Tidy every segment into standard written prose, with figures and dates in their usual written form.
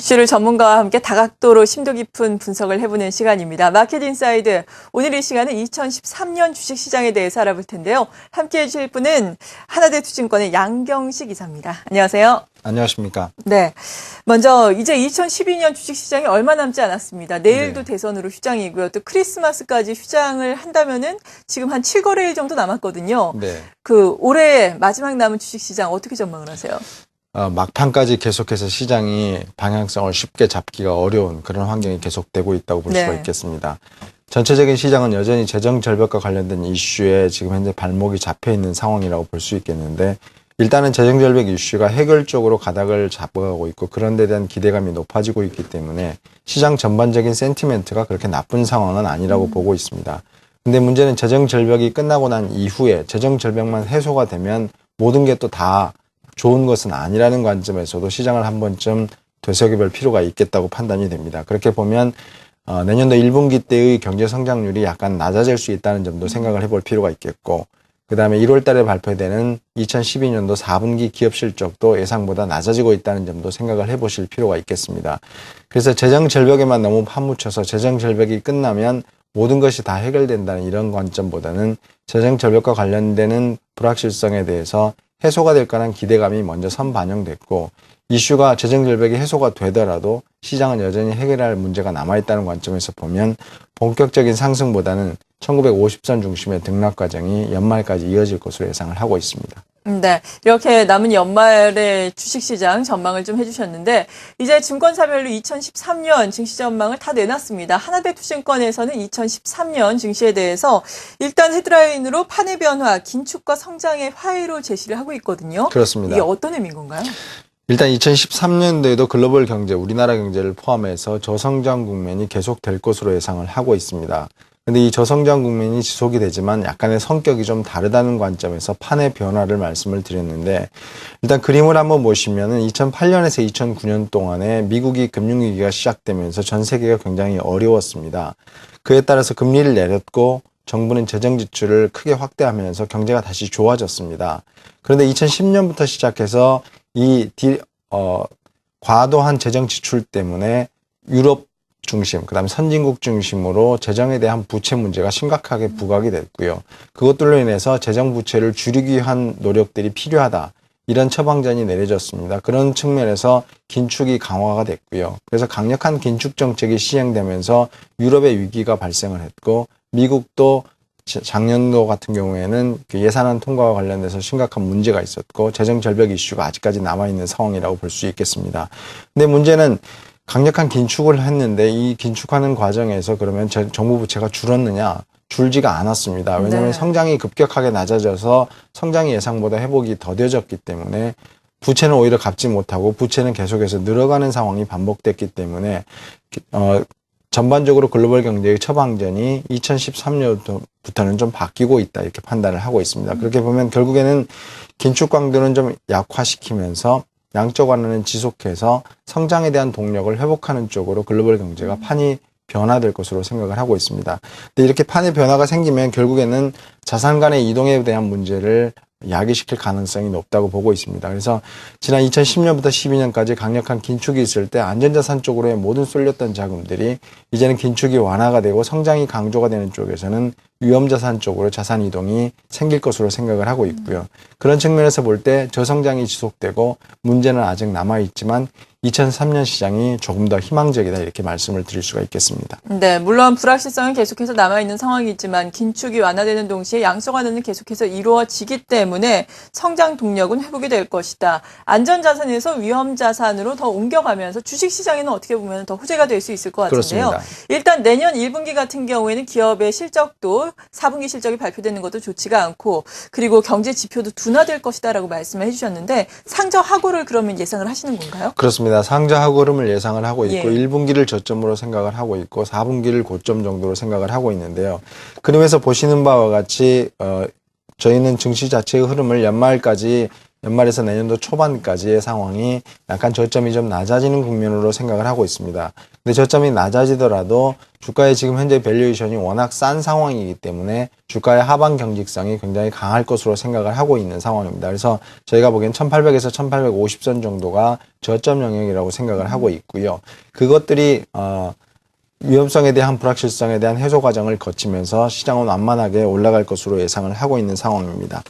이슈를 전문가와 함께 다각도로 심도 깊은 분석을 해보는 시간입니다. 마켓 인사이드. 오늘 이 시간은 2013년 주식시장에 대해서 알아볼 텐데요. 함께해 주실 분은 하나대투증권의 양경식 이사입니다. 안녕하세요. 안녕하십니까. 네. 먼저 이제 2012년 주식시장이 얼마 남지 않았습니다. 내일도 대선으로 휴장이고요. 또 크리스마스까지 휴장을 한다면은 지금 한 7거래일 정도 남았거든요. 네. 올해 마지막 남은 주식시장 어떻게 전망을 하세요? 막판까지 계속해서 시장이 방향성을 쉽게 잡기가 어려운 그런 환경이 계속되고 있다고 볼 수가 있겠습니다. 전체적인 시장은 여전히 재정 절벽과 관련된 이슈에 지금 현재 발목이 잡혀 있는 상황이라고 볼 수 있겠는데, 일단은 재정 절벽 이슈가 해결적으로 가닥을 잡아가고 있고 그런 데 대한 기대감이 높아지고 있기 때문에 시장 전반적인 센티멘트가 그렇게 나쁜 상황은 아니라고 보고 있습니다. 근데 문제는 재정 절벽이 끝나고 난 이후에 재정 절벽만 해소가 되면 모든 게 또 다 좋은 것은 아니라는 관점에서도 시장을 한 번쯤 되새겨볼 필요가 있겠다고 판단이 됩니다. 그렇게 보면 내년도 1분기 때의 경제 성장률이 약간 낮아질 수 있다는 점도 생각을 해볼 필요가 있겠고, 그 다음에 1월 달에 발표되는 2012년도 4분기 기업 실적도 예상보다 낮아지고 있다는 점도 생각을 해보실 필요가 있겠습니다. 그래서 재정 절벽에만 너무 파묻혀서 재정 절벽이 끝나면 모든 것이 다 해결된다는 이런 관점보다는 재정 절벽과 관련되는 불확실성에 대해서 해소가 될 거란 기대감이 먼저 선반영됐고, 이슈가 재정 절벽이 해소가 되더라도 시장은 여전히 해결할 문제가 남아있다는 관점에서 보면 본격적인 상승보다는 1950선 중심의 등락 과정이 연말까지 이어질 것으로 예상을 하고 있습니다. 네, 이렇게 남은 연말의 주식시장 전망을 좀 해주셨는데, 이제 증권사별로 2013년 증시 전망을 다 내놨습니다. 하나대투증권에서는 2013년 증시에 대해서 일단 헤드라인으로 판의 변화, 긴축과 성장의 화해로 제시를 하고 있거든요. 그렇습니다. 이게 어떤 의미인 건가요? 일단 2013년도에도 글로벌 경제, 우리나라 경제를 포함해서 저성장 국면이 계속될 것으로 예상을 하고 있습니다. 근데 이 저성장 국면이 지속이 되지만 약간의 성격이 좀 다르다는 관점에서 판의 변화를 말씀을 드렸는데, 일단 그림을 한번 보시면은 2008년에서 2009년 동안에 미국이 금융위기가 시작되면서 전 세계가 굉장히 어려웠습니다. 그에 따라서 금리를 내렸고 정부는 재정 지출을 크게 확대하면서 경제가 다시 좋아졌습니다. 그런데 2010년부터 시작해서 과도한 재정 지출 때문에 유럽 중심, 그다음에 선진국 중심으로 재정에 대한 부채 문제가 심각하게 부각이 됐고요. 그것들로 인해서 재정 부채를 줄이기 위한 노력들이 필요하다, 이런 처방전이 내려졌습니다. 그런 측면에서 긴축이 강화가 됐고요. 그래서 강력한 긴축 정책이 시행되면서 유럽의 위기가 발생을 했고, 미국도 작년도 같은 경우에는 그 예산안 통과와 관련돼서 심각한 문제가 있었고 재정 절벽 이슈가 아직까지 남아있는 상황이라고 볼 수 있겠습니다. 근데 문제는 강력한 긴축을 했는데 이 긴축하는 과정에서 그러면 정부 부채가 줄었느냐? 줄지가 않았습니다. 왜냐하면 성장이 급격하게 낮아져서 성장이 예상보다 회복이 더뎌졌기 때문에 부채는 오히려 갚지 못하고 부채는 계속해서 늘어가는 상황이 반복됐기 때문에 전반적으로 글로벌 경제의 처방전이 2013년부터는 좀 바뀌고 있다, 이렇게 판단을 하고 있습니다. 그렇게 보면 결국에는 긴축 강도는 좀 약화시키면서 양적 완화는 지속해서 성장에 대한 동력을 회복하는 쪽으로 글로벌 경제가 판이 변화될 것으로 생각을 하고 있습니다. 근데 이렇게 판의 변화가 생기면 결국에는 자산 간의 이동에 대한 문제를 야기시킬 가능성이 높다고 보고 있습니다. 그래서 지난 2010년부터 12년까지 강력한 긴축이 있을 때 안전자산 쪽으로의 모든 쏠렸던 자금들이 이제는 긴축이 완화가 되고 성장이 강조가 되는 쪽에서는 위험자산 쪽으로 자산 이동이 생길 것으로 생각을 하고 있고요. 그런 측면에서 볼 때 저성장이 지속되고 문제는 아직 남아있지만 2003년 시장이 조금 더 희망적이다, 이렇게 말씀을 드릴 수가 있겠습니다. 네, 물론 불확실성은 계속해서 남아있는 상황이지만 긴축이 완화되는 동시에 양적 완화는 계속해서 이루어지기 때문에 성장 동력은 회복이 될 것이다. 안전자산에서 위험자산으로 더 옮겨가면서 주식시장에는 어떻게 보면 더 호재가 될 수 있을 것 같은데요. 그렇습니다. 일단 내년 1분기 같은 경우에는 기업의 실적도 4분기 실적이 발표되는 것도 좋지가 않고, 그리고 경제 지표도 둔화될 것이다라고 말씀을 해주셨는데 상저하고를 그러면 예상을 하시는 건가요? 그렇습니다. 상저하고 흐름을 예상을 하고 있고 1분기를 예. 저점으로 생각을 하고 있고 4분기를 고점 정도로 생각을 하고 있는데요. 그림에서 보시는 바와 같이 저희는 증시 자체의 흐름을 연말까지 연말에서 내년도 초반까지의 상황이 약간 저점이 좀 낮아지는 국면으로 생각을 하고 있습니다. 근데 저점이 낮아지더라도 주가의 지금 현재 밸류에이션이 워낙 싼 상황이기 때문에 주가의 하방 경직성이 굉장히 강할 것으로 생각을 하고 있는 상황입니다. 그래서 저희가 보기엔 1800에서 1850선 정도가 저점 영역이라고 생각을 하고 있고요. 그것들이 위험성에 대한 불확실성에 대한 해소 과정을 거치면서 시장은 완만하게 올라갈 것으로 예상을 하고 있는 상황입니다.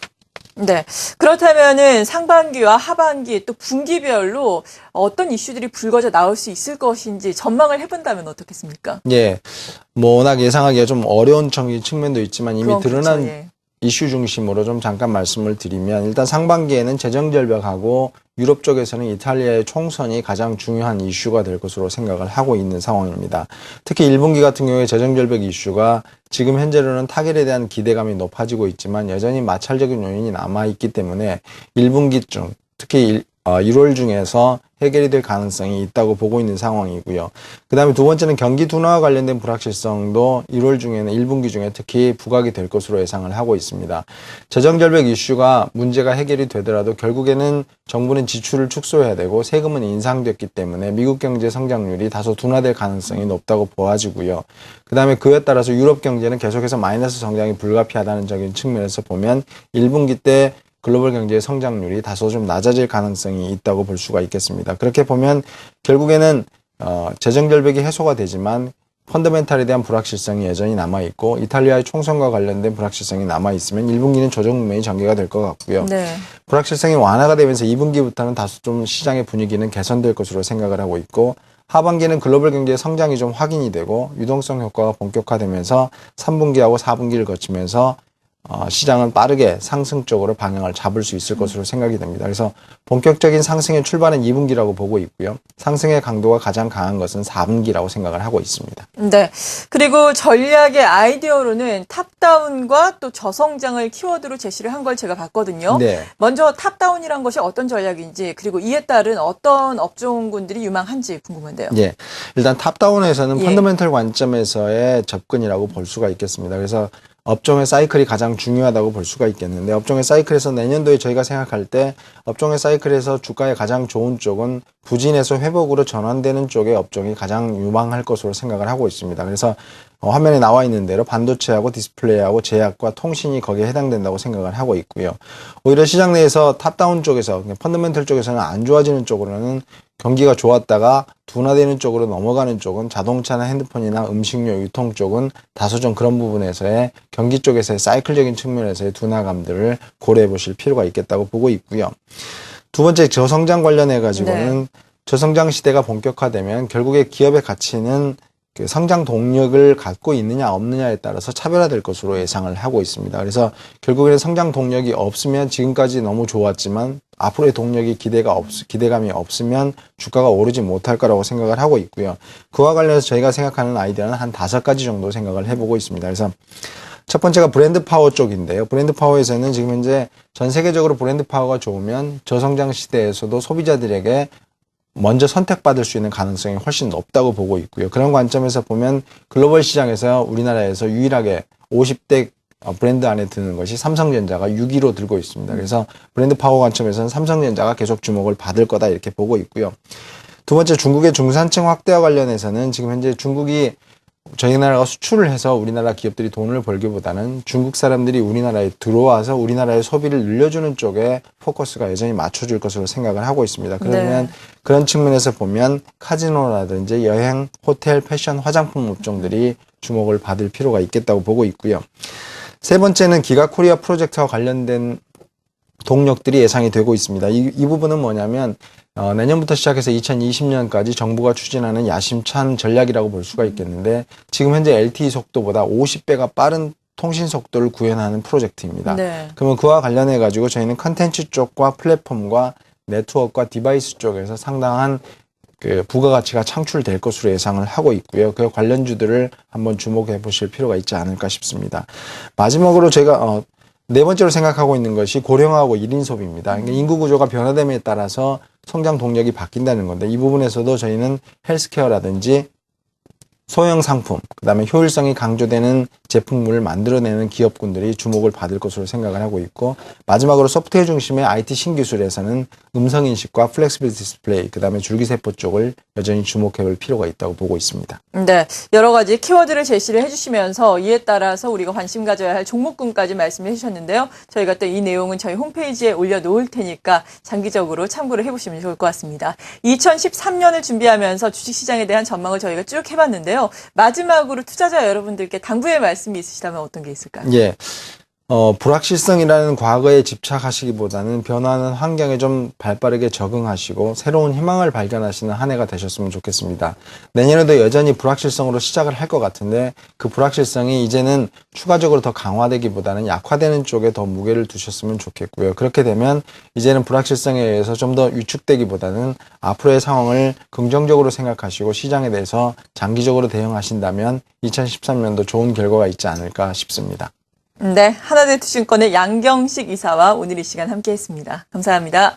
네. 그렇다면은 상반기와 하반기 또 분기별로 어떤 이슈들이 불거져 나올 수 있을 것인지 전망을 해본다면 어떻겠습니까? 예. 워낙 예상하기가 좀 어려운 측면도 있지만 이미 드러난 그렇죠, 예. 이슈 중심으로 좀 잠깐 말씀을 드리면 일단 상반기에는 재정절벽하고 유럽 쪽에서는 이탈리아의 총선이 가장 중요한 이슈가 될 것으로 생각을 하고 있는 상황입니다. 특히 1분기 같은 경우에 재정절벽 이슈가 지금 현재로는 타결에 대한 기대감이 높아지고 있지만 여전히 마찰적인 요인이 남아있기 때문에 1분기쯤 특히 1월 중에서 해결이 될 가능성이 있다고 보고 있는 상황이고요. 그 다음에 두 번째는 경기 둔화와 관련된 불확실성도 1월 중에는 1분기 중에 특히 부각이 될 것으로 예상을 하고 있습니다. 재정절벽 이슈가 문제가 해결이 되더라도 결국에는 정부는 지출을 축소해야 되고 세금은 인상됐기 때문에 미국 경제 성장률이 다소 둔화될 가능성이 높다고 보아지고요. 그 다음에 그에 따라서 유럽 경제는 계속해서 마이너스 성장이 불가피하다는 적인 측면에서 보면 1분기 때 글로벌 경제의 성장률이 다소 좀 낮아질 가능성이 있다고 볼 수가 있겠습니다. 그렇게 보면 결국에는 재정절벽이 해소가 되지만 펀더멘탈에 대한 불확실성이 여전히 남아있고 이탈리아의 총선과 관련된 불확실성이 남아있으면 1분기는 조정 국면이 전개가 될 것 같고요. 네. 불확실성이 완화가 되면서 2분기부터는 다소 좀 시장의 분위기는 개선될 것으로 생각을 하고 있고 하반기는 글로벌 경제의 성장이 좀 확인이 되고 유동성 효과가 본격화되면서 3분기하고 4분기를 거치면서 시장은 빠르게 상승 쪽으로 방향을 잡을 수 있을 것으로 생각이 됩니다. 그래서 본격적인 상승의 출발은 2분기라고 보고 있고요. 상승의 강도가 가장 강한 것은 4분기라고 생각을 하고 있습니다. 네. 그리고 전략의 아이디어로는 탑다운과 또 저성장을 키워드로 제시를 한 걸 제가 봤거든요. 네. 먼저 탑다운이란 것이 어떤 전략인지 그리고 이에 따른 어떤 업종군들이 유망한지 궁금한데요. 예. 일단 탑다운에서는 예. 펀더멘털 관점에서의 접근이라고 볼 수가 있겠습니다. 그래서 업종의 사이클이 가장 중요하다고 볼 수가 있겠는데 업종의 사이클에서 내년도에 저희가 생각할 때 업종의 사이클에서 주가에 가장 좋은 쪽은 부진에서 회복으로 전환되는 쪽의 업종이 가장 유망할 것으로 생각을 하고 있습니다. 그래서 화면에 나와 있는 대로 반도체하고 디스플레이하고 제약과 통신이 거기에 해당된다고 생각을 하고 있고요. 오히려 시장 내에서 탑다운 쪽에서 펀더멘털 쪽에서는 안 좋아지는 쪽으로는 경기가 좋았다가 둔화되는 쪽으로 넘어가는 쪽은 자동차나 핸드폰이나 음식료 유통 쪽은 다소 좀 그런 부분에서의 경기 쪽에서의 사이클적인 측면에서의 둔화감들을 고려해 보실 필요가 있겠다고 보고 있고요. 두 번째 저성장 관련해 가지고는 저성장 시대가 본격화되면 결국에 기업의 가치는 그 성장 동력을 갖고 있느냐 없느냐에 따라서 차별화될 것으로 예상을 하고 있습니다. 그래서 결국에는 성장 동력이 없으면 지금까지 너무 좋았지만 앞으로의 동력이 기대감이 없으면 주가가 오르지 못할 거라고 생각을 하고 있고요. 그와 관련해서 저희가 생각하는 아이디어는 한 5가지 정도 생각을 해보고 있습니다. 그래서 첫 번째가 브랜드 파워 쪽인데요. 브랜드 파워에서는 지금 현재 전 세계적으로 브랜드 파워가 좋으면 저성장 시대에서도 소비자들에게 먼저 선택받을 수 있는 가능성이 훨씬 높다고 보고 있고요. 그런 관점에서 보면 글로벌 시장에서 우리나라에서 유일하게 50대 브랜드 안에 드는 것이 삼성전자가 6위로 들고 있습니다. 그래서 브랜드 파워 관점에서는 삼성전자가 계속 주목을 받을 거다 이렇게 보고 있고요. 두 번째 중국의 중산층 확대와 관련해서는 지금 현재 중국이 저희 나라가 수출을 해서 우리나라 기업들이 돈을 벌기보다는 중국 사람들이 우리나라에 들어와서 우리나라의 소비를 늘려주는 쪽에 포커스가 여전히 맞춰질 것으로 생각을 하고 있습니다. 그러면 그런 측면에서 보면 카지노라든지 여행, 호텔, 패션, 화장품 업종들이 주목을 받을 필요가 있겠다고 보고 있고요. 세 번째는 기가코리아 프로젝트와 관련된 동력들이 예상이 되고 있습니다. 이 부분은 뭐냐면 내년부터 시작해서 2020년까지 정부가 추진하는 야심찬 전략이라고 볼 수가 있겠는데 지금 현재 LTE 속도보다 50배가 빠른 통신 속도를 구현하는 프로젝트입니다. 네. 그러면 그와 관련해 가지고 저희는 컨텐츠 쪽과 플랫폼과 네트워크와 디바이스 쪽에서 상당한 그 부가가치가 창출될 것으로 예상을 하고 있고요. 그 관련주들을 한번 주목해 보실 필요가 있지 않을까 싶습니다. 마지막으로 제가 네 번째로 생각하고 있는 것이 고령화하고 1인 소비입니다. 그러니까 인구 구조가 변화됨에 따라서 성장 동력이 바뀐다는 건데 이 부분에서도 저희는 헬스케어라든지 소형 상품, 그다음에 효율성이 강조되는 제품을 만들어내는 기업군들이 주목을 받을 것으로 생각을 하고 있고, 마지막으로 소프트웨어 중심의 IT 신기술에서는 음성인식과 플렉시블 디스플레이, 그다음에 줄기세포 쪽을 여전히 주목해볼 필요가 있다고 보고 있습니다. 네, 여러 가지 키워드를 제시를 해주시면서 이에 따라서 우리가 관심 가져야 할 종목군까지 말씀해 주셨는데요. 저희가 또 이 내용은 저희 홈페이지에 올려놓을 테니까 장기적으로 참고를 해보시면 좋을 것 같습니다. 2013년을 준비하면서 주식시장에 대한 전망을 저희가 쭉 해봤는데요. 마지막으로 투자자 여러분들께 당부의 말씀이 있으시다면 어떤 게 있을까요? 예. 불확실성이라는 과거에 집착하시기보다는 변화하는 환경에 좀 발빠르게 적응하시고 새로운 희망을 발견하시는 한 해가 되셨으면 좋겠습니다. 내년에도 여전히 불확실성으로 시작을 할 것 같은데, 그 불확실성이 이제는 추가적으로 더 강화되기보다는 약화되는 쪽에 더 무게를 두셨으면 좋겠고요. 그렇게 되면 이제는 불확실성에 의해서 좀 더 위축되기보다는 앞으로의 상황을 긍정적으로 생각하시고 시장에 대해서 장기적으로 대응하신다면 2013년도 좋은 결과가 있지 않을까 싶습니다. 네, 하나대투증권의 양경식 이사와 오늘 이 시간 함께했습니다. 감사합니다.